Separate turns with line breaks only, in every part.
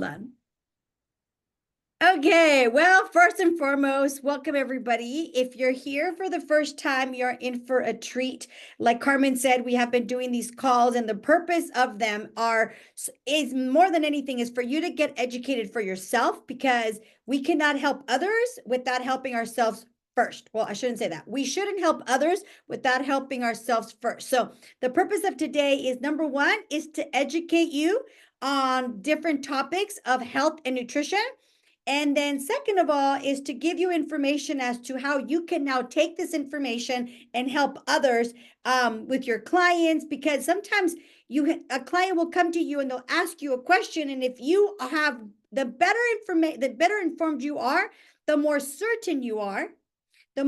Hold on. Okay, well, first and foremost, welcome everybody. If you're here for the first time, you're in for a treat. Like Carmen said, we have been doing these calls, and the purpose of them is more than anything is for you to get educated for yourself, because we cannot help others without helping ourselves first. Well, I shouldn't say that. We shouldn't help others without helping ourselves first. So the purpose of today is, number one, is to educate you on different topics of health and nutrition. And then second of all is to give you information as to how you can now take this information and help others with your clients, because sometimes a client will come to you and they'll ask you a question, and if you have the better informed you are, the more certain you are, the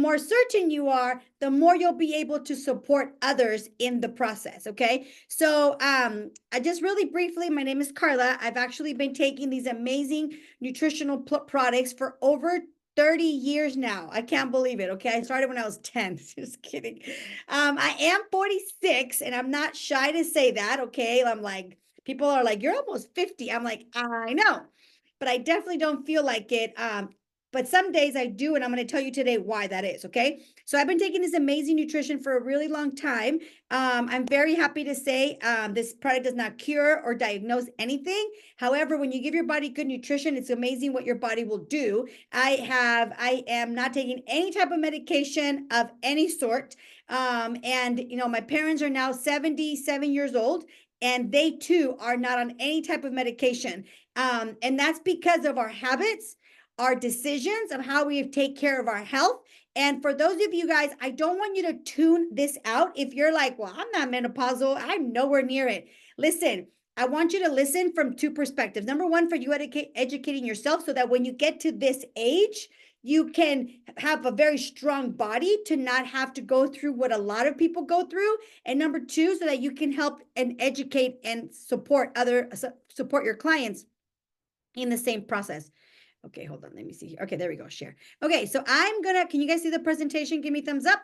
more you'll be able to support others in the process. Okay. So I just really briefly, my name is Karla. I've actually been taking these amazing nutritional products for over 30 years now. I can't believe it. Okay. I started when I was 10. Just kidding. I am 46, and I'm not shy to say that. Okay. I'm like, people are like, you're almost 50. I'm like, I know, but I definitely don't feel like it. But some days I do, and I'm going to tell you today why that is, okay? So I've been taking this amazing nutrition for a really long time. I'm very happy to say this product does not cure or diagnose anything. However, when you give your body good nutrition, it's amazing what your body will do. I am not taking any type of medication of any sort. And, you know, my parents are now 77 years old, and they too are not on any type of medication. And that's because of our habits, our decisions of how we take care of our health. And for those of you guys, I don't want you to tune this out. If you're like, well, I'm not menopausal, I'm nowhere near it. Listen, I want you to listen from two perspectives. Number one, for you educating yourself so that when you get to this age, you can have a very strong body to not have to go through what a lot of people go through. And number two, so that you can help and educate and support your clients in the same process. Okay, hold on. Let me see here. Okay, there we go. Share. Okay, so can you guys see the presentation? Give me thumbs up.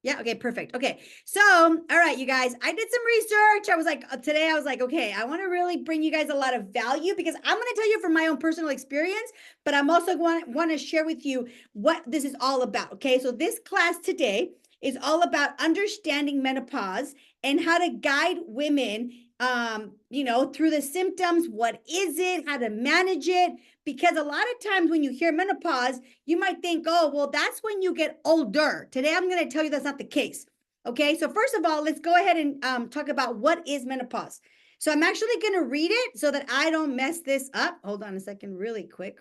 Yeah, okay, perfect. Okay, so, all right, you guys, I did some research. Today I was like, okay, I want to really bring you guys a lot of value, because I'm going to tell you from my own personal experience, but I'm also want to share with you what this is all about. Okay, so this class today is all about understanding menopause and how to guide women through the symptoms. What is it? How to manage it? Because a lot of times when you hear menopause, you might think, oh, well, that's when you get older. Today, I'm going to tell you that's not the case. Okay, so first of all, let's go ahead and talk about what is menopause. So I'm actually going to read it so that I don't mess this up. Hold on a second, really quick.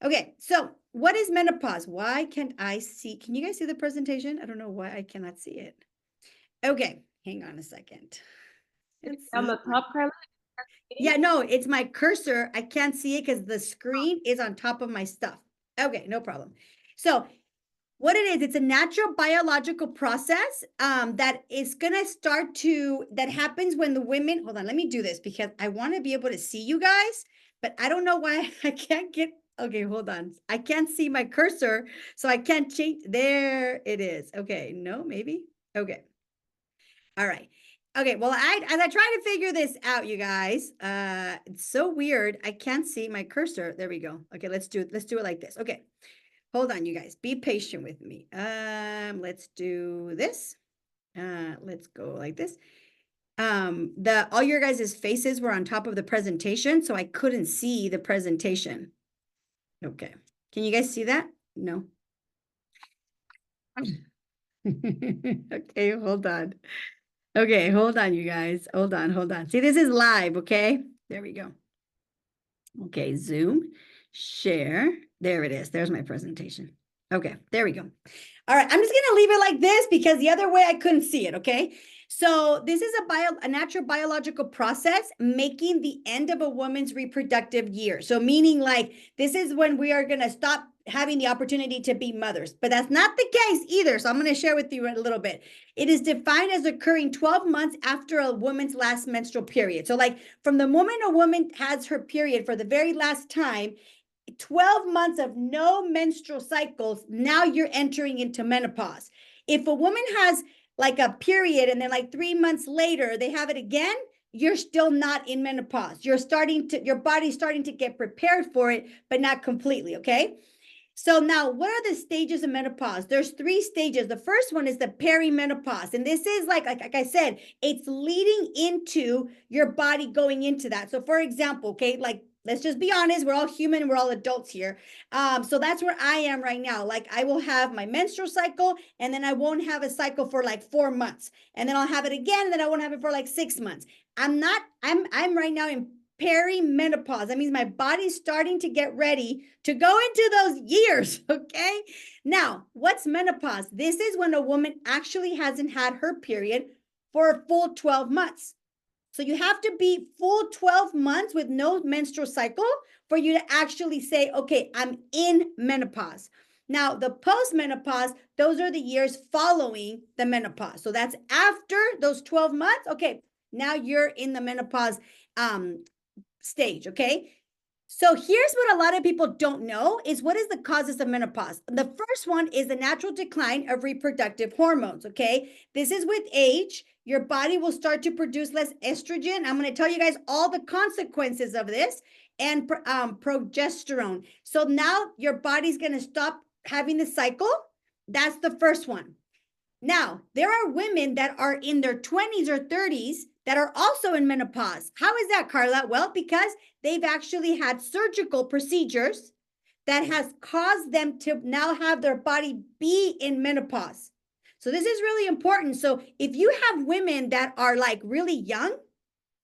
Okay, so what is menopause? Why can't I see? Can you guys see the presentation? I don't know why I cannot see it. Okay, hang on a second.
On the top, Karla?
Yeah, no, it's my cursor. I can't see it because the screen is on top of my stuff. Okay, no problem. So what it is, it's a natural biological process that happens when the women, hold on, let me do this because I want to be able to see you guys, but I don't know why I can't get, okay, hold on. I can't see my cursor, so I can't change. There it is. Okay, no, maybe. Okay. All right. Okay, well, as I try to figure this out, you guys, it's so weird. I can't see my cursor. There we go. Okay, let's do it like this. Okay, hold on, you guys. Be patient with me. Let's do this. Let's go like this. All your guys' faces were on top of the presentation, so I couldn't see the presentation. Okay, can you guys see that? No. Okay, hold on. Okay, hold on, you guys. Hold on. See, this is live, okay? There we go. Okay, Zoom, share. There it is. There's my presentation. Okay, there we go. All right, I'm just going to leave it like this because the other way I couldn't see it, okay? So this is a natural biological process making the end of a woman's reproductive year. So meaning like this is when we are going to stop having the opportunity to be mothers, but that's not the case either. So I'm going to share with you a little bit. It is defined as occurring 12 months after a woman's last menstrual period. So like from the moment a woman has her period for the very last time, 12 months of no menstrual cycles, now you're entering into menopause. If a woman has like a period and then like 3 months later, they have it again, you're still not in menopause. Your body's starting to get prepared for it, but not completely, okay? So now, what are the stages of menopause? There's 3 stages. The first one is the perimenopause. And this is like I said, it's leading into your body going into that. So for example, okay, like let's just be honest, we're all human, we're all adults here. So that's where I am right now. Like I will have my menstrual cycle and then I won't have a cycle for like 4 months. And then I'll have it again and then I won't have it for like 6 months. I'm right now in perimenopause. That means my body's starting to get ready to go into those years. Okay. Now, what's menopause? This is when a woman actually hasn't had her period for a full 12 months. So you have to be full 12 months with no menstrual cycle for you to actually say, okay, I'm in menopause. Now, the postmenopause, those are the years following the menopause. So that's after those 12 months. Okay, now you're in the menopause stage, okay? So here's what a lot of people don't know is what is the causes of menopause? The first one is the natural decline of reproductive hormones, okay? This is with age. Your body will start to produce less estrogen. I'm going to tell you guys all the consequences of this and progesterone. So now your body's going to stop having the cycle. That's the first one. Now, there are women that are in their 20s or 30s that are also in menopause. How is that, Karla? Well, because they've actually had surgical procedures that has caused them to now have their body be in menopause. So this is really important. So if you have women that are like really young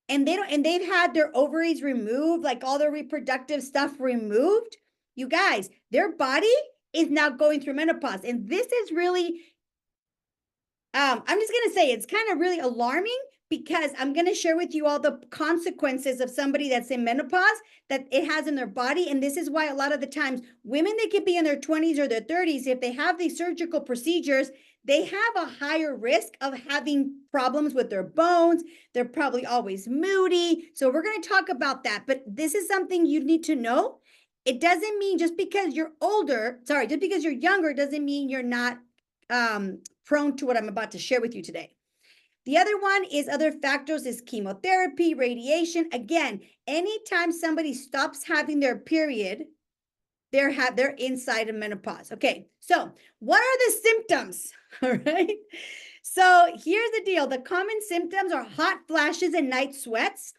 and they've had their ovaries removed, like all their reproductive stuff removed, you guys, their body is now going through menopause. And this is really I'm just going to say it's kind of really alarming because I'm going to share with you all the consequences of somebody that's in menopause that it has in their body. And this is why a lot of the times women, they could be in their 20s or their 30s. If they have these surgical procedures, they have a higher risk of having problems with their bones. They're probably always moody. So we're going to talk about that. But this is something you need to know. It doesn't mean just because you're just because you're younger, doesn't mean you're not prone to what I'm about to share with you today. The other one is other factors is chemotherapy, radiation. Again, anytime somebody stops having their period, they're inside of menopause. Okay, so what are the symptoms? All right. So here's the deal. The common symptoms are hot flashes and night sweats.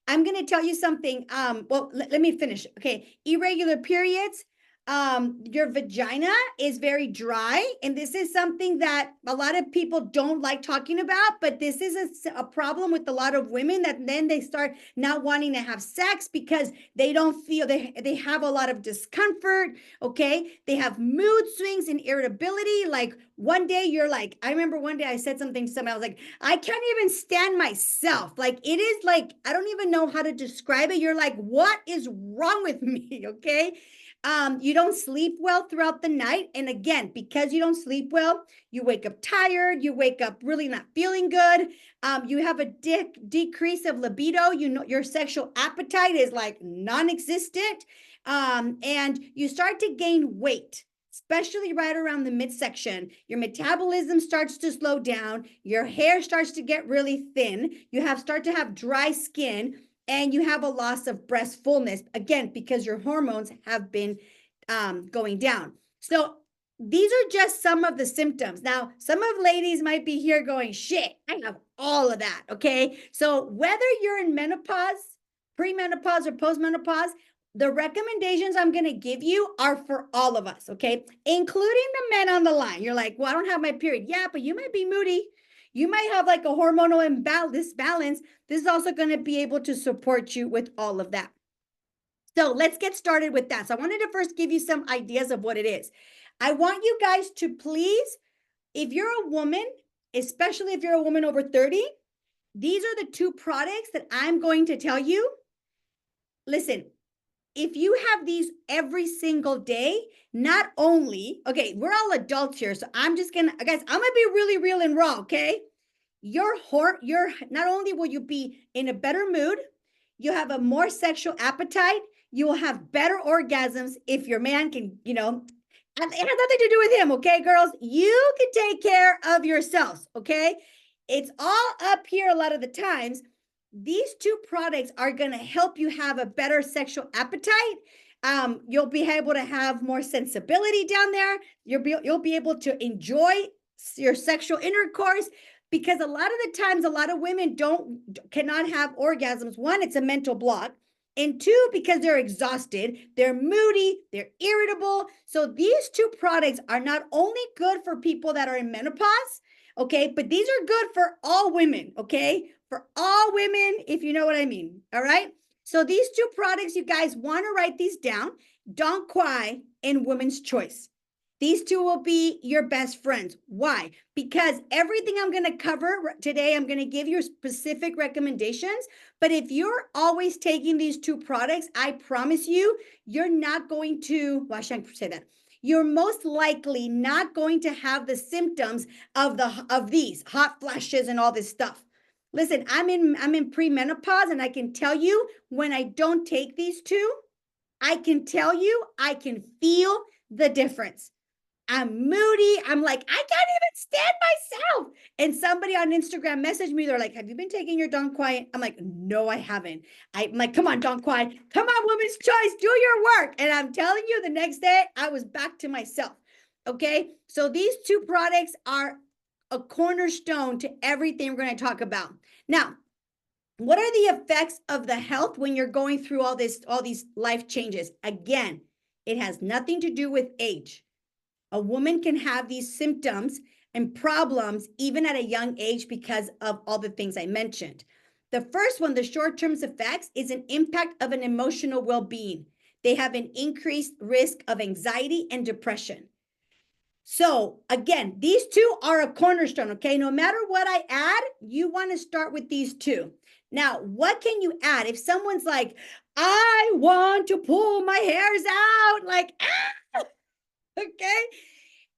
I'm going to tell you something. Well, let me finish. Okay, irregular periods, your vagina is very dry. And this is something that a lot of people don't like talking about, but this is a problem with a lot of women that then they start not wanting to have sex because they don't feel they have a lot of discomfort. Okay. They have mood swings and irritability. Like one day you're like, I remember one day I said something to somebody, I was like, I can't even stand myself. Like it is like, I don't even know how to describe it. You're like, what is wrong with me? Okay. You don't sleep well throughout the night. And again, because you don't sleep well, you wake up tired, you wake up really not feeling good. You have a decrease of libido. You know, your sexual appetite is like non-existent. And you start to gain weight, especially right around the midsection. Your metabolism starts to slow down. Your hair starts to get really thin. You start to have dry skin. And you have a loss of breast fullness, again, because your hormones have been going down. So these are just some of the symptoms. Now, some of ladies might be here going, shit, I have all of that, okay? So whether you're in menopause, premenopause, or postmenopause, the recommendations I'm going to give you are for all of us, okay? Including the men on the line. You're like, well, I don't have my period. Yeah, but you might be moody. You might have like a hormonal imbalance. This is also going to be able to support you with all of that. So let's get started with that. So I wanted to first give you some ideas of what it is. I want you guys to please, if you're a woman, especially if you're a woman over 30, these are the 2 products that I'm going to tell you. Listen, if you have these every single day, not only, okay, we're all adults here, so I'm just gonna, guys, I'm gonna be really real and raw, okay? You're not only will you be in a better mood, you'll have a more sexual appetite, you will have better orgasms if your man can, and it has nothing to do with him, okay, girls? You can take care of yourselves, okay? It's all up here a lot of the times. these two products are going to help you have a better sexual appetite. You'll be able to have more sensibility down there. You'll be able to enjoy your sexual intercourse, because a lot of the times, a lot of women cannot have orgasms. One, it's a mental block. And two, because they're exhausted, they're moody, they're irritable. So these two products are not only good for people that are in menopause, okay, but these are good for all women, okay? For all women, if you know what I mean, all right? So these two products, you guys want to write these down. Don't Cry and Women's Choice. These two will be your best friends. Why? Because everything I'm going to cover today, I'm going to give you specific recommendations. But if you're always taking these two products, I promise you, you're not going to, well, I shouldn't say that. You're most likely not going to have the symptoms of these hot flashes and all this stuff. Listen, I'm in premenopause, and I can tell you, when I don't take these two, I can tell you, I can feel the difference. I'm moody. I'm like, I can't even stand myself. And somebody on Instagram messaged me. They're like, have you been taking your Don't Quiet? I'm like, no, I haven't. I'm like, come on, Don't Quiet. Come on, Women's Choice, do your work. And I'm telling you, the next day, I was back to myself. Okay. So these two products are a cornerstone to everything we're going to talk about. Now, what are the effects of the health when you're going through all these life changes? Again, it has nothing to do with age. A woman can have these symptoms and problems even at a young age because of all the things I mentioned. The first one, the short-term effects, is an impact of an emotional well-being. They have an increased risk of anxiety and depression. So again, these two are a cornerstone, okay? No matter what I add, you want to start with these two. Now, what can you add? If someone's like, I want to pull my hairs out, like, okay?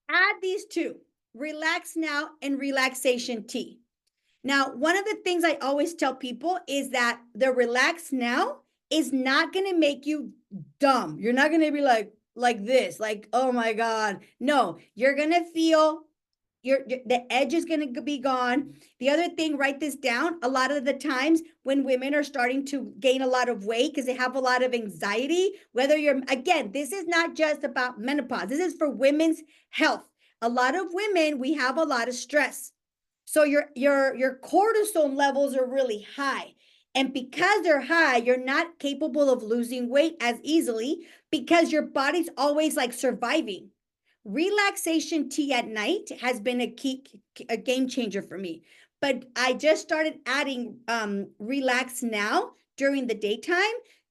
Add these two, Relax Now and Relaxation Tea. Now, one of the things I always tell people is that the Relax Now is not going to make you dumb. You're not going to be like this, like, oh my God. No, you're going to feel the edge is going to be gone. The other thing, write this down. A lot of the times when women are starting to gain a lot of weight because they have a lot of anxiety, whether you're, again, this is not just about menopause. This is for women's health. A lot of women, we have a lot of stress. So your cortisol levels are really high. And because they're high, you're not capable of losing weight as easily because your body's always like surviving. Relaxation tea at night has been a game changer for me. But I just started adding Relax Now during the daytime.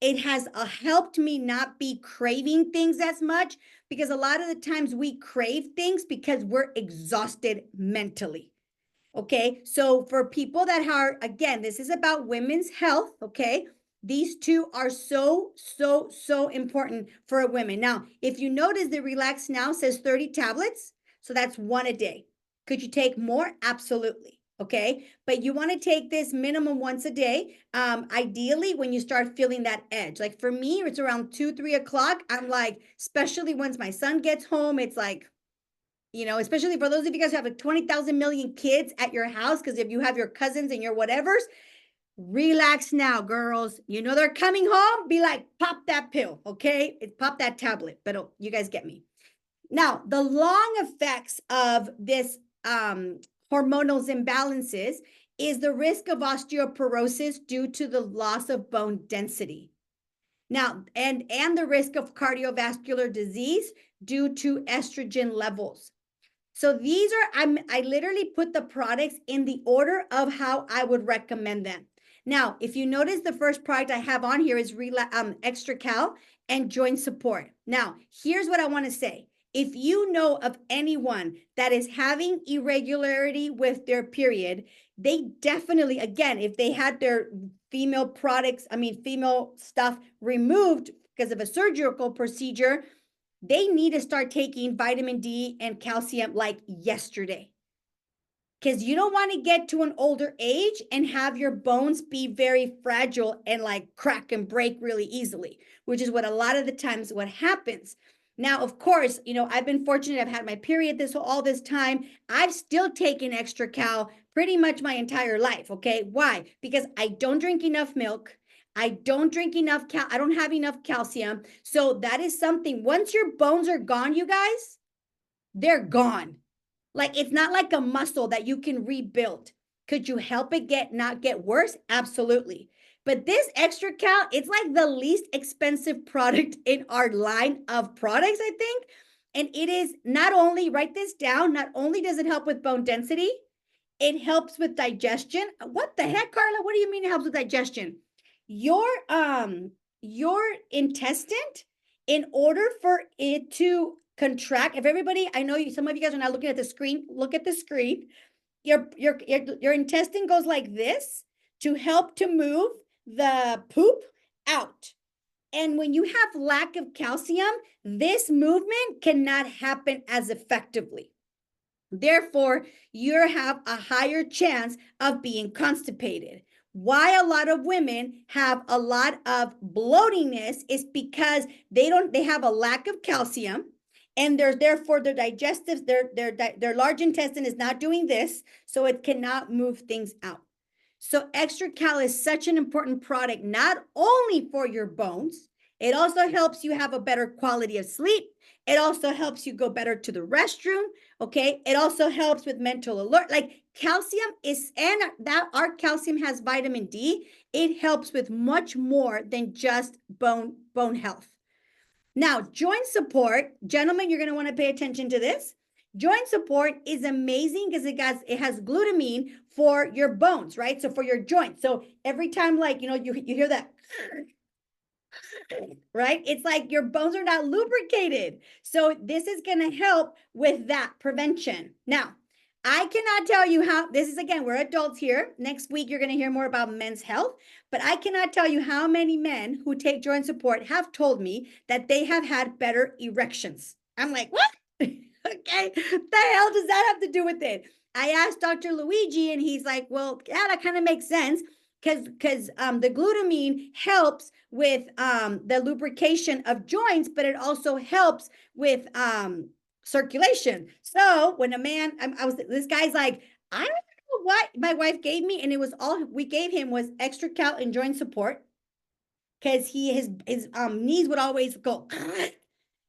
It has helped me not be craving things as much, because a lot of the times we crave things because we're exhausted mentally. Okay, so for people that are, again, this is about women's health, okay? These two are so important for a woman. Now, if you notice, the Relax Now says 30 tablets, so that's one a day. Could you take more? Absolutely. Okay, but you want to take this minimum once a day. Ideally, when you start feeling that edge, like for me, it's around 2-3 o'clock. I'm like, especially once my son gets home, it's like, especially for those of you guys who have like 20,000 million kids at your house, because if you have your cousins and your whatevers, Relax Now, girls. They're coming home, be like, pop that pill, okay? Pop that tablet, but you guys get me. Now, the long effects of this hormonal imbalances is the risk of osteoporosis due to the loss of bone density. Now, and the risk of cardiovascular disease due to estrogen levels. So these are, I literally put the products in the order of how I would recommend them. Now, if you notice, the first product I have on here is Extra Cal and Joint Support. Now, here's what I want to say. If you know of anyone that is having irregularity with their period, they definitely, again, if they had their female stuff removed because of a surgical procedure, they need to start taking vitamin D and calcium like yesterday. Because you don't want to get to an older age and have your bones be very fragile and like crack and break really easily, which is what a lot of the times what happens. Now, of course, I've been fortunate. I've had my period all this time. I've still taken extra cal pretty much my entire life. Okay. Why? Because I don't drink enough milk. I don't drink enough I don't have enough calcium. So that is something, once your bones are gone, you guys, they're gone. Like, it's not like a muscle that you can rebuild. Could you help it not get worse? Absolutely. But this extra cal, it's like the least expensive product in our line of products, I think. And it is not only, write this down, not only does it help with bone density, it helps with digestion. What the heck, Karla? What do you mean it helps with digestion? Your your intestine, in order for it to contract, if everybody, I know some of you guys are not looking at the screen, look at the screen. Your intestine goes like this to help to move the poop out. And when you have lack of calcium, this movement cannot happen as effectively. Therefore, you have a higher chance of being constipated. Why a lot of women have a lot of bloatingness is because they have a lack of calcium, and therefore their digestive, their large intestine is not doing this, so it cannot move things out. So extra cal is such an important product, not only for your bones, it also helps you have a better quality of sleep. It also helps you go better to the restroom. Okay. It also helps with mental alert. Like, calcium is, and that our calcium has vitamin D. It helps with much more than just bone health. Now, joint support, gentlemen, you're going to want to pay attention to this. Joint support is amazing because it has glutamine for your bones, right? So for your joints. So every time, like, you hear that, right? It's like your bones are not lubricated. So this is going to help with that prevention. Now, I cannot tell you how, this is, again, we're adults here. Next week, you're going to hear more about men's health, but I cannot tell you how many men who take joint support have told me that they have had better erections. I'm like, what? Okay, the hell does that have to do with it? I asked Dr. Luigi, and he's like, well, yeah, that kind of makes sense because the glutamine helps with the lubrication of joints, but it also helps with circulation. So when a man, this guy's like, I don't know what my wife gave me, and it was all we gave him was extra cal and joint support because his knees would always go.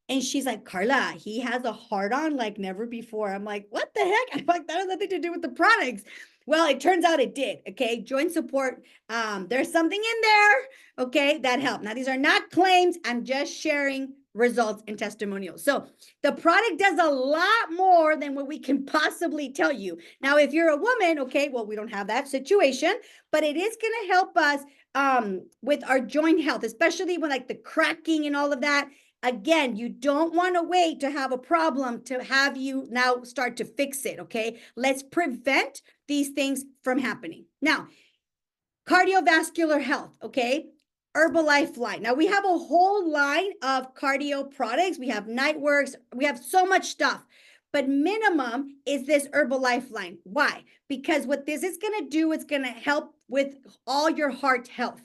And she's like, Karla, he has a hard on like never before. I'm like, what the heck? I'm like, that has nothing to do with the products. Well, it turns out it did. Okay. Joint support. There's something in there. Okay. That helped. Now, these are not claims. I'm just sharing results and testimonials. So the product does a lot more than what we can possibly tell you. Now, if you're a woman, okay, well, we don't have that situation, but it is going to help us with our joint health, especially when like the cracking and all of that. Again, you don't want to wait to have a problem to have you now start to fix it, okay? Let's prevent these things from happening. Now, cardiovascular health, okay? Herbalife line. Now, we have a whole line of cardio products. We have Nightworks. We have so much stuff. But minimum is this Herbalife line. Why? Because what this is going to do, it's going to help with all your heart health.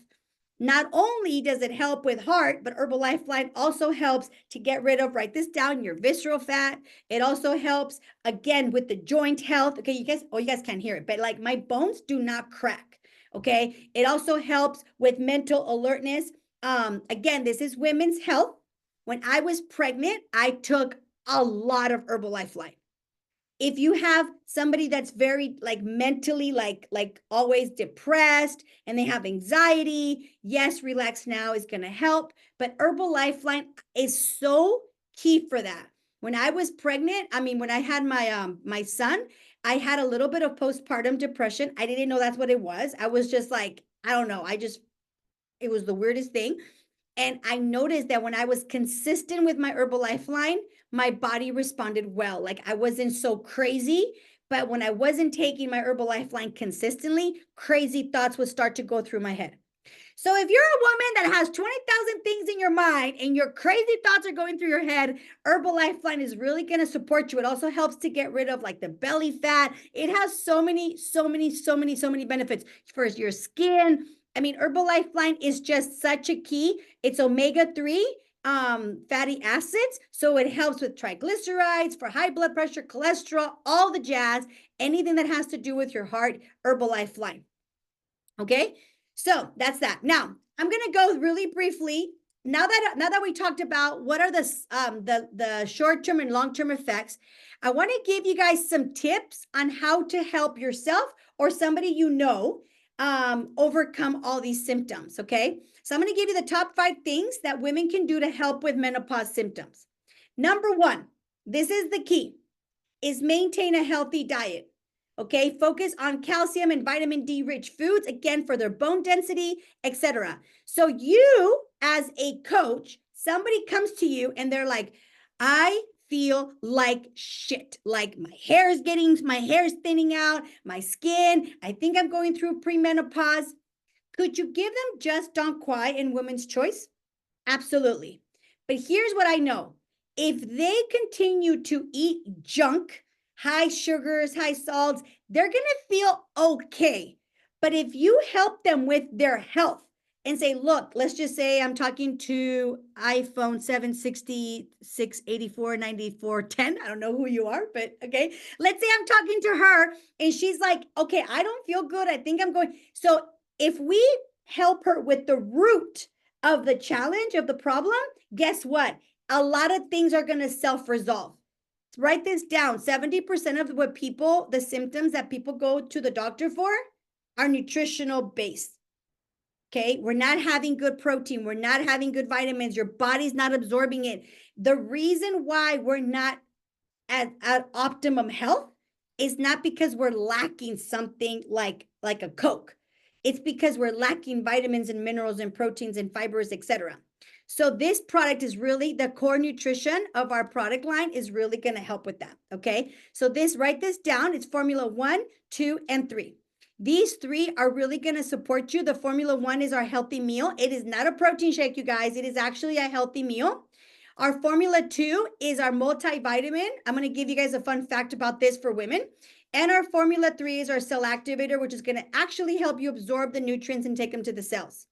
Not only does it help with heart, but Herbalife Line also helps to get rid of, write this down, your visceral fat. It also helps, again, with the joint health. Okay, you guys can't hear it, but like my bones do not crack. Okay, it also helps with mental alertness. Again, this is women's health. When I was pregnant, I took a lot of Herbalife Line. If you have somebody that's very like mentally like always depressed and they have anxiety, yes, Relax Now is going to help, but Herbal Lifeline is so key for that. When I was pregnant, when I had my son, I had a little bit of postpartum depression. I didn't know that's what it was. I was just like, I don't know, it was the weirdest thing. And I noticed that when I was consistent with my Herbal Lifeline, my body responded well. Like, I wasn't so crazy, but when I wasn't taking my Herbal Lifeline consistently, crazy thoughts would start to go through my head. So if you're a woman that has 20,000 things in your mind and your crazy thoughts are going through your head, Herbal Lifeline is really going to support you. It also helps to get rid of like the belly fat. It has so many benefits for your skin. Herbal Lifeline is just such a key. It's omega-3. fatty acids. So it helps with triglycerides, for high blood pressure, cholesterol, all the jazz, anything that has to do with your heart, Herbalife line. Okay, so that's that. Now I'm going to go really briefly. Now that we talked about what are the short-term and long-term effects, I want to give you guys some tips on how to help yourself or somebody you know overcome all these symptoms. Okay, so I'm going to give you the top 5 things that women can do to help with menopause symptoms. Number 1, this is the key, is maintain a healthy diet. Okay, focus on calcium and vitamin D rich foods, again, for their bone density, etc. So you, as a coach, somebody comes to you and they're like, I feel like shit. Like my hair is thinning out, my skin, I think I'm going through premenopause. Could you give them just Don't Cry and Women's Choice? Absolutely. But here's what I know. If they continue to eat junk, high sugars, high salts, they're going to feel okay. But if you help them with their health and say, look, let's just say I'm talking to iPhone 760, 684, 94, 10. I don't know who you are, but okay. Let's say I'm talking to her and she's like, okay, I don't feel good. I think I'm going. So if we help her with the root of the challenge, of the problem, guess what? A lot of things are going to self-resolve. Write this down. 70% of the symptoms that people go to the doctor for are nutritional based. Okay, we're not having good protein, we're not having good vitamins, your body's not absorbing it. The reason why we're not at optimum health is not because we're lacking something like a Coke. It's because we're lacking vitamins and minerals and proteins and fibers, etc. So this product is really, the core nutrition of our product line is really going to help with that. Okay, so write this down. It's formula 1, 2, and 3. These 3 are really going to support you. The formula 1 is our healthy meal. It is not a protein shake, you guys. It is actually a healthy meal. Our formula 2 is our multivitamin. I'm going to give you guys a fun fact about this for women. And our formula 3 is our cell activator, which is going to actually help you absorb the nutrients and take them to the cells.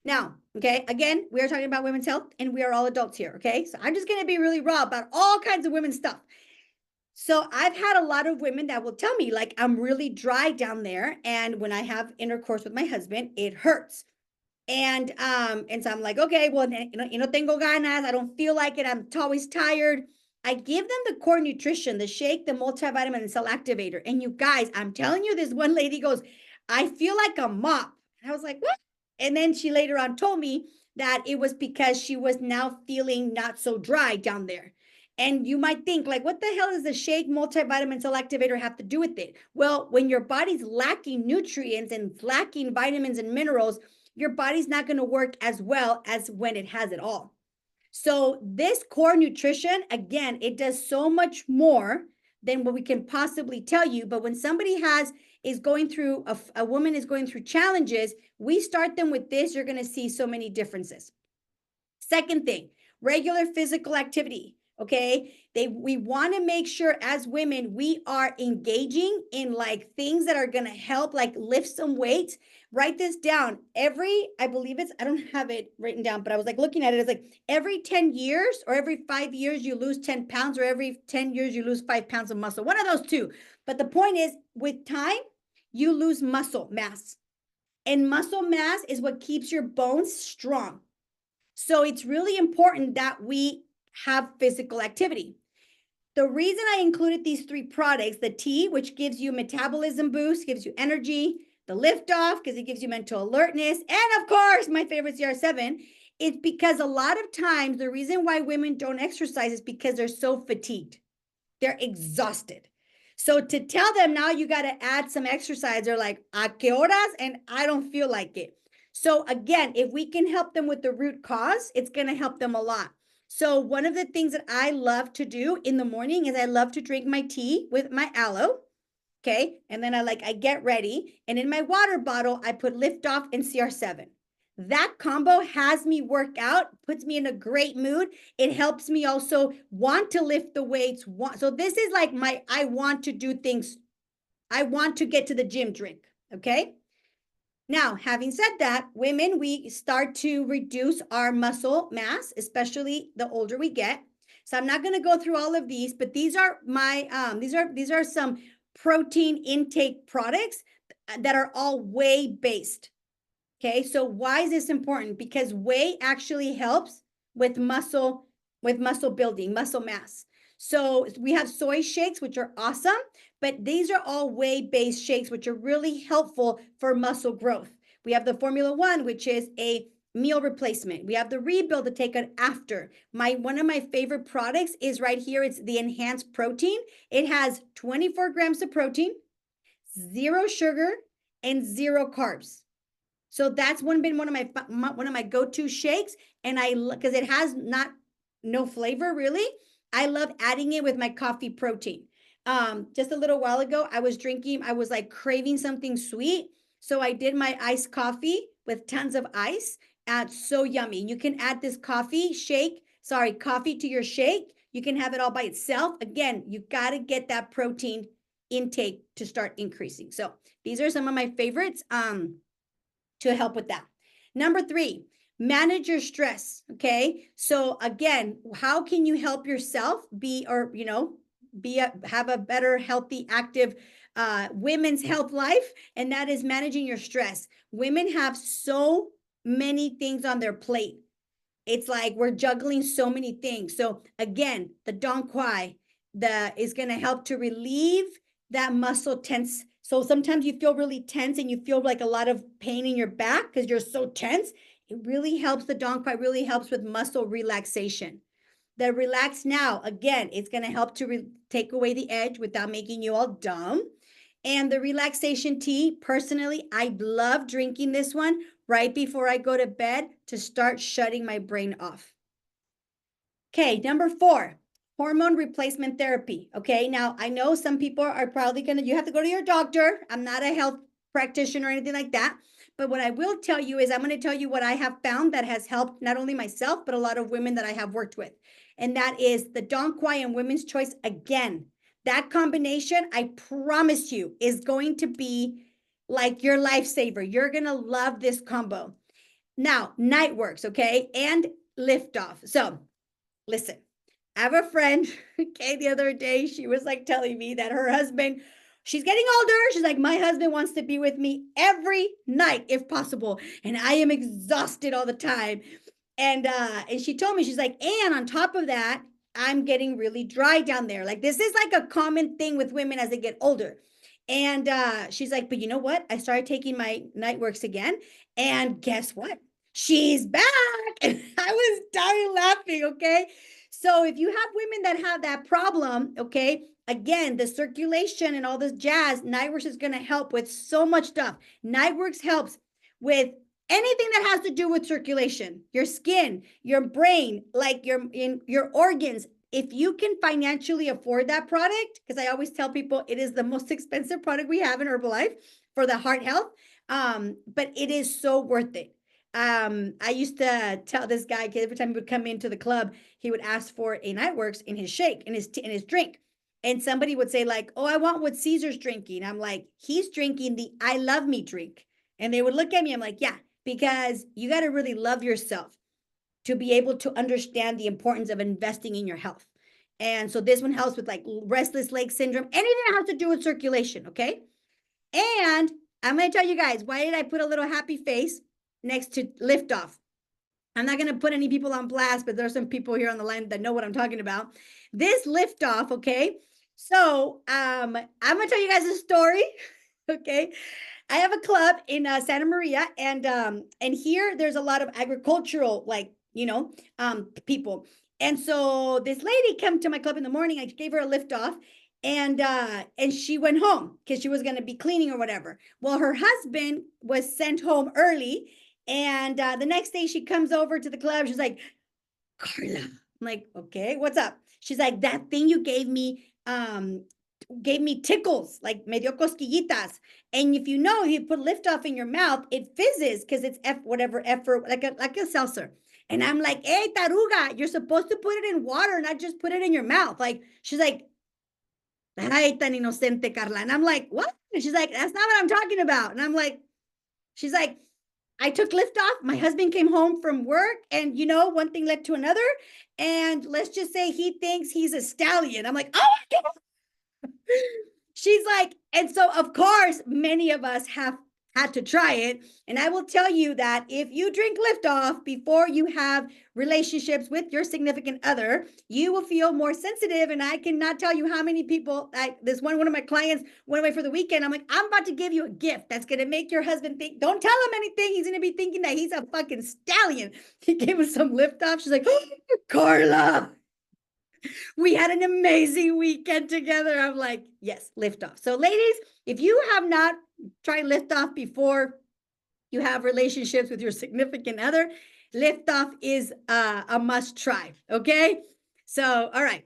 Now, okay, again, we are talking about women's health and we are all adults here, okay? So I'm just going to be really raw about all kinds of women's stuff. So I've had a lot of women that will tell me, like, I'm really dry down there, and when I have intercourse with my husband, it hurts. And so I'm like, okay, well, tengo ganas, I don't feel like it, I'm always tired. I give them the core nutrition, the shake, the multivitamin, and cell activator. And you guys, I'm telling you, this one lady goes, I feel like a mop. And I was like, what? And then she later on told me that it was because she was now feeling not so dry down there. And you might think, like, what the hell does the shake, multivitamin, cell activator have to do with it? Well, when your body's lacking nutrients and lacking vitamins and minerals, your body's not going to work as well as when it has it all. So this core nutrition, again, it does so much more than what we can possibly tell you. But when somebody is going through, a woman is going through challenges, we start them with this, you're going to see so many differences. Second thing, regular physical activity. Okay, we want to make sure as women we are engaging in like things that are going to help, like lift some weights. Write this down. I believe I don't have it written down, but I was like looking at it. It's like every 10 years or every 5 years you lose 10 pounds, or every 10 years you lose 5 pounds of muscle. One of those two. But the point is, with time, you lose muscle mass, and muscle mass is what keeps your bones strong. So it's really important that we have physical activity. The reason I included these 3 products, the tea, which gives you metabolism boost, gives you energy, the lift off, because it gives you mental alertness, and of course, my favorite CR7, it's because a lot of times the reason why women don't exercise is because they're so fatigued. They're exhausted. So to tell them now you got to add some exercise, they're like, ¿a qué horas? And I don't feel like it. So again, if we can help them with the root cause, it's going to help them a lot. So one of the things that I love to do in the morning is I love to drink my tea with my aloe. Okay. And then I get ready. And in my water bottle, I put Lift Off and CR7. That combo has me work out, puts me in a great mood. It helps me also want to lift the weights. So this is like I want to do things. I want to get to the gym drink. Okay. Now, having said that, women, we start to reduce our muscle mass, especially the older we get. So I'm not going to go through all of these, but these are my these are some protein intake products that are all whey based. Okay, so why is this important? Because whey actually helps with muscle building, muscle mass. So we have soy shakes, which are awesome, but these are all whey-based shakes, which are really helpful for muscle growth. We have the Formula One, which is a meal replacement. We have the Rebuild to take it after. One of my favorite products is right here. It's the enhanced protein. It has 24 grams of protein, 0 sugar, and 0 carbs. So that's been one of my go-to shakes, and because it has no flavor really. I love adding it with my coffee protein. Just a little while ago, I was like craving something sweet, so I did my iced coffee with tons of ice. It's so yummy. You can add this coffee to your shake. You can have it all by itself. Again, you got to get that protein intake to start increasing. So these are some of my favorites. To help with that. Number 3, manage your stress. Okay. So again, how can you help yourself have a better, healthy, active women's health life? And that is managing your stress. Women have so many things on their plate. It's like we're juggling so many things. So again, the Dong Quai is going to help to relieve that muscle tense. So sometimes you feel really tense and you feel like a lot of pain in your back because you're so tense. It really helps. The Dong Quai really helps with muscle relaxation. The Relax Now, again, it's going to help to take away the edge without making you all dumb. And the relaxation tea, personally, I love drinking this one right before I go to bed to start shutting my brain off. Okay, number 4, hormone replacement therapy. Okay, now I know some people are probably you have to go to your doctor. I'm not a health practitioner or anything like that. But what I will tell you is I'm going to tell you what I have found that has helped not only myself, but a lot of women that I have worked with. And that is the Dong Quai and Women's Choice again. That combination, I promise you, is going to be like your lifesaver. You're going to love this combo. Now, night works, okay, and liftoff. So listen, I have a friend, okay, the other day, she was like telling me that her husband, she's getting older. She's like, my husband wants to be with me every night if possible. And I am exhausted all the time. And she told me, she's like, and on top of that, I'm getting really dry down there. Like this is like a common thing with women as they get older. And she's like, but you know what? I started taking my night works again. And guess what? She's back. And I was dying laughing. Okay. So if you have women that have that problem, okay, again, the circulation and all this jazz, Nightworks is going to help with so much stuff. Nightworks helps with anything that has to do with circulation, your skin, your brain, like your organs. If you can financially afford that product, because I always tell people it is the most expensive product we have in Herbalife for the heart health, but it is so worth it. I used to tell this guy, every time he would come into the club, he would ask for a Nightworks in his shake, in his drink. And somebody would say like, oh, I want what Caesar's drinking. I'm like, he's drinking the I Love Me drink. And they would look at me. I'm like, yeah, because you got to really love yourself to be able to understand the importance of investing in your health. And so this one helps with like restless leg syndrome, anything that has to do with circulation. Okay. And I'm going to tell you guys, why did I put a little happy face next to liftoff? I'm not going to put any people on blast, but there's some people here on the line that know what I'm talking about. This liftoff, okay? So I'm going to tell you guys a story, okay? I have a club in Santa Maria, and here there's a lot of agricultural, people. And so this lady came to my club in the morning. I gave her a lift off, and she went home because she was going to be cleaning or whatever. Well, her husband was sent home early, and the next day she comes over to the club. She's like, Karla. I'm like, okay, what's up? She's like, that thing you gave me tickles, like me dio cosquillitas. And if you put liftoff in your mouth, it fizzes because it's like a seltzer. And I'm like, hey, taruga, you're supposed to put it in water, not just put it in your mouth. Like, she's like, ay, tan inocente, Karla. And I'm like, what? And she's like, that's not what I'm talking about. And I'm like, She's like, I took lift off. My husband came home from work, and one thing led to another. And let's just say he thinks he's a stallion. I'm like, oh my God. She's like, and so of course, many of us have had to try it. And I will tell you that if you drink liftoff before you have relationships with your significant other, you will feel more sensitive. And I cannot tell you how many people, this one of my clients went away for the weekend. I'm like, I'm about to give you a gift that's going to make your husband think, don't tell him anything. He's going to be thinking that he's a fucking stallion. He gave us some liftoff. She's like, oh, Karla, we had an amazing weekend together. I'm like, yes, lift off. So ladies, if you have not tried lift off before you have relationships with your significant other, lift off is a must try. Okay. So, all right.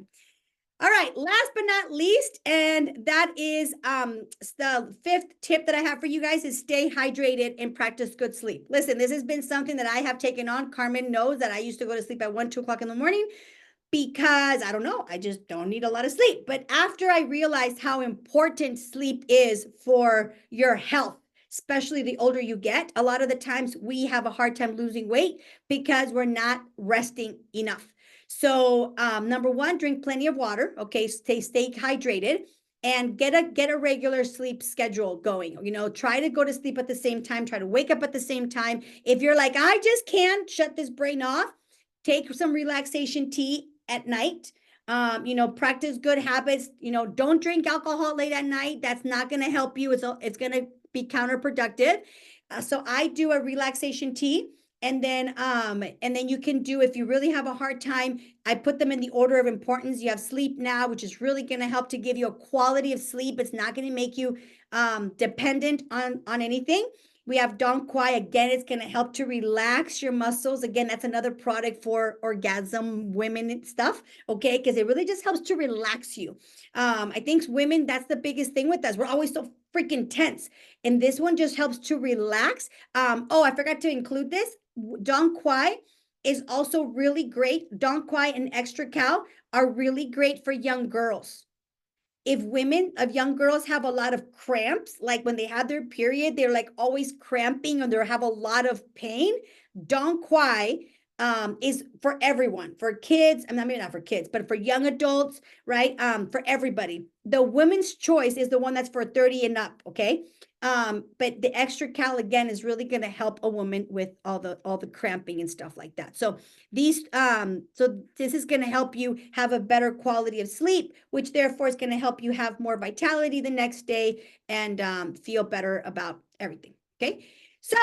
All right, last but not least, and that is the fifth tip that I have for you guys is stay hydrated and practice good sleep. Listen, this has been something that I have taken on. Carmen knows that I used to go to sleep at 1, 2 o'clock in the morning because I don't know, I just don't need a lot of sleep. But after I realized how important sleep is for your health, especially the older you get, a lot of the times we have a hard time losing weight because we're not resting enough. So number one, drink plenty of water. Okay, stay hydrated and get a regular sleep schedule going. Try to go to sleep at the same time, try to wake up at the same time. If you're like, I just can't shut this brain off, take some relaxation tea at night. Practice good habits. Don't drink alcohol late at night. That's not going to help you. It's going to be counterproductive. So I do a relaxation tea. And then you can do, if you really have a hard time, I put them in the order of importance. You have sleep now, which is really going to help to give you a quality of sleep. It's not going to make you dependent on anything. We have Dong Quai. Again, it's going to help to relax your muscles. Again, that's another product for orgasm women and stuff, okay? Because it really just helps to relax you. I think women, that's the biggest thing with us. We're always so freaking tense. And this one just helps to relax. Oh, I forgot to include this. Dong Quai is also really great. Dong Quai and Extra Cal are really great for young girls. If young girls have a lot of cramps, like when they have their period, they're like always cramping and they have a lot of pain, Dong Quai is for everyone, for kids. I mean, maybe not for kids, but for young adults, right? For everybody. The women's choice is the one that's for 30 and up, okay? But the Extra Cal again is really going to help a woman with all the cramping and stuff like that. So this is going to help you have a better quality of sleep, which therefore is going to help you have more vitality the next day and feel better about everything. Okay. So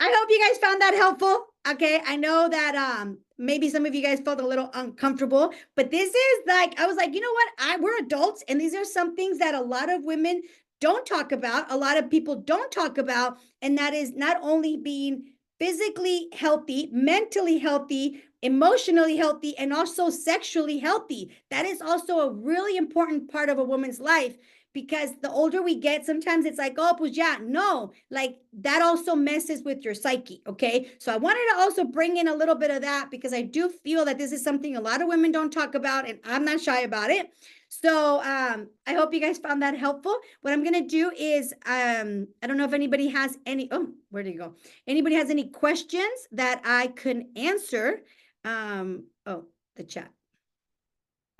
I hope you guys found that helpful. Okay. I know that maybe some of you guys felt a little uncomfortable, but this is like, I was like, you know what? We're adults, and these are some things that a lot of women don't talk about, a lot of people don't talk about, and that is not only being physically healthy, mentally healthy, emotionally healthy, and also sexually healthy. That is also a really important part of a woman's life, because the older we get, sometimes it's like, oh, pues ya. No, like that also messes with your psyche. Okay. So I wanted to also bring in a little bit of that because I do feel that this is something a lot of women don't talk about, and I'm not shy about it. So I hope you guys found that helpful. What I'm going to do is, I don't know if anybody has any, oh, where did you go? Anybody has any questions that I can answer? Oh, the chat.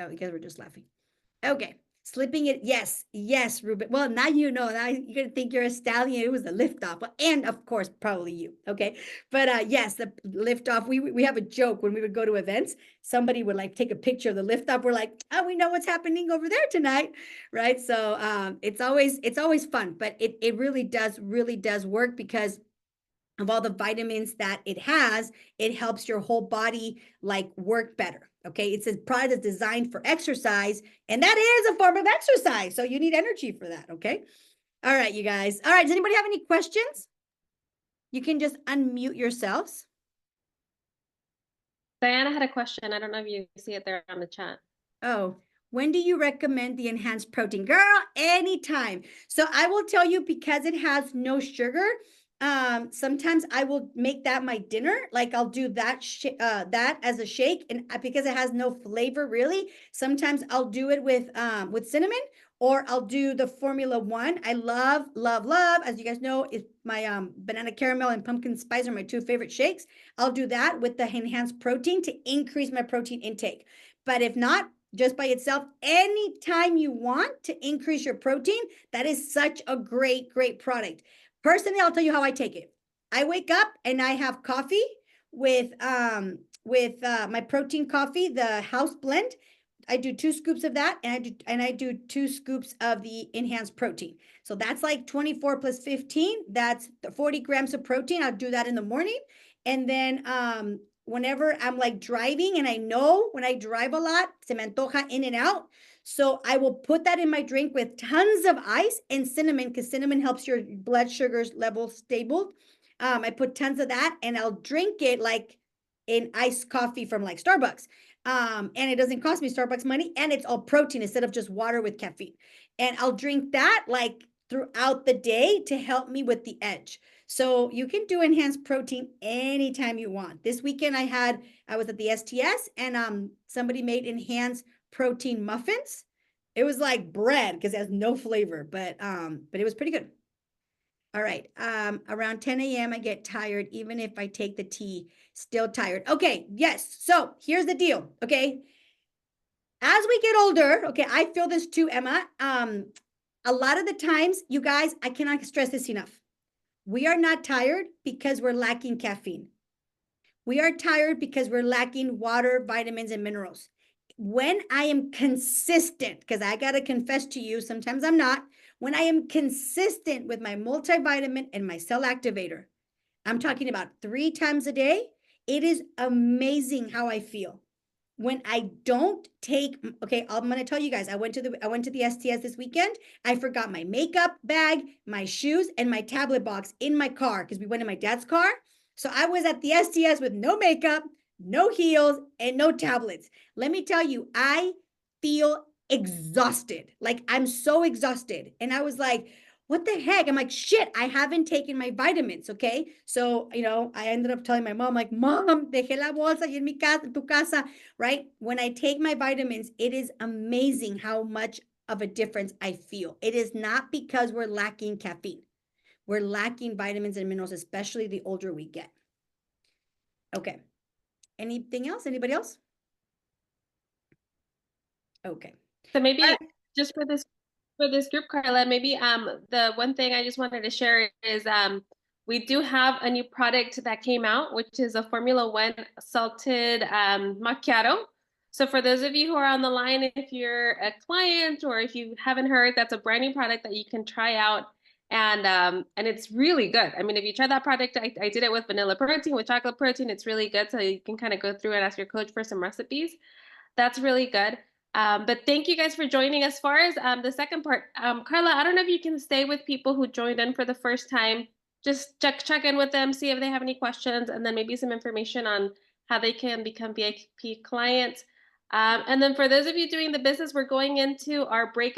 Oh, you guys were just laughing. Okay. Slipping it. Yes, Ruben. Well, now you know. Now you're going to think you're a stallion. It was the liftoff. And of course, probably you. Okay. But yes, the liftoff. We have a joke when we would go to events. Somebody would like take a picture of the liftoff. We're like, oh, we know what's happening over there tonight. Right. So it's always fun. But it really does work because of all the vitamins that it has. It helps your whole body like work better. Okay. It's a product that's designed for exercise, and that is a form of exercise. So you need energy for that. Okay. All right, you guys. All right. Does anybody have any questions? You can just unmute yourselves.
Diana had a question. I don't know if you see it there on the chat.
Oh, when do you recommend the enhanced protein? Girl, anytime. So I will tell you, because it has no sugar, sometimes I will make that my dinner. Like I'll do that that as a shake, and because it has no flavor really, sometimes I'll do it with cinnamon, or I'll do the Formula One. I love, love, love. As you guys know, is my banana caramel and pumpkin spice are my two favorite shakes. I'll do that with the enhanced protein to increase my protein intake. But if not, just by itself, anytime you want to increase your protein, that is such a great, great product. Personally, I'll tell you how I take it. I wake up and I have coffee with my protein coffee, the house blend. I do 2 scoops of that, and I do 2 scoops of the enhanced protein. So that's like 24 plus 15. That's 40 grams of protein. I'll do that in the morning. And then whenever I'm like driving, and I know when I drive a lot, se me antoja in and out. So I will put that in my drink with tons of ice and cinnamon, because cinnamon helps your blood sugars level stable. I put tons of that, and I'll drink it like in iced coffee from like Starbucks. And it doesn't cost me Starbucks money, and it's all protein instead of just water with caffeine. And I'll drink that like throughout the day to help me with the edge. So you can do enhanced protein anytime you want. This weekend I was at the STS, and somebody made enhanced protein muffins. It was like bread because it has no flavor, but it was pretty good. All right. Around 10 a.m. I get tired, even if I take the tea, still tired. Okay, yes. So here's the deal. Okay. As we get older, okay, I feel this too, Emma. A lot of the times, you guys, I cannot stress this enough. We are not tired because we're lacking caffeine. We are tired because we're lacking water, vitamins, and minerals. When I am consistent, because I got to confess to you, sometimes I'm not, when I am consistent with my multivitamin and my cell activator, I'm talking about 3 times a day, it is amazing how I feel. When I don't take, okay, I'm going to tell you guys, I went to the STS this weekend. I forgot my makeup bag, my shoes, and my tablet box in my car because we went in my dad's car. So I was at the STS with no makeup, no heels, and no tablets. Let me tell you, I feel exhausted. Like I'm so exhausted. And I was like, what the heck? I'm like, shit, I haven't taken my vitamins. Okay. So, I ended up telling my mom, like, Mom, dejé la bolsa y en mi casa, en tu casa, right? When I take my vitamins, it is amazing how much of a difference I feel. It is not because we're lacking caffeine. We're lacking vitamins and minerals, especially the older we get. Okay. Anything else? Anybody else? Okay.
So maybe just for this group, Karla, maybe the one thing I just wanted to share is we do have a new product that came out, which is a Formula One salted macchiato. So for those of you who are on the line, if you're a client or if you haven't heard, that's a brand new product that you can try out. And it's really good. I mean, if you try that product, I did it with vanilla protein, with chocolate protein. It's really good. So you can kind of go through and ask your coach for some recipes. That's really good. But thank you guys for joining. As far as the second part, Karla, I don't know if you can stay with people who joined in for the first time. Just check in with them, see if they have any questions, and then maybe some information on how they can become VIP clients. And then for those of you doing the business, we're going into our breakout.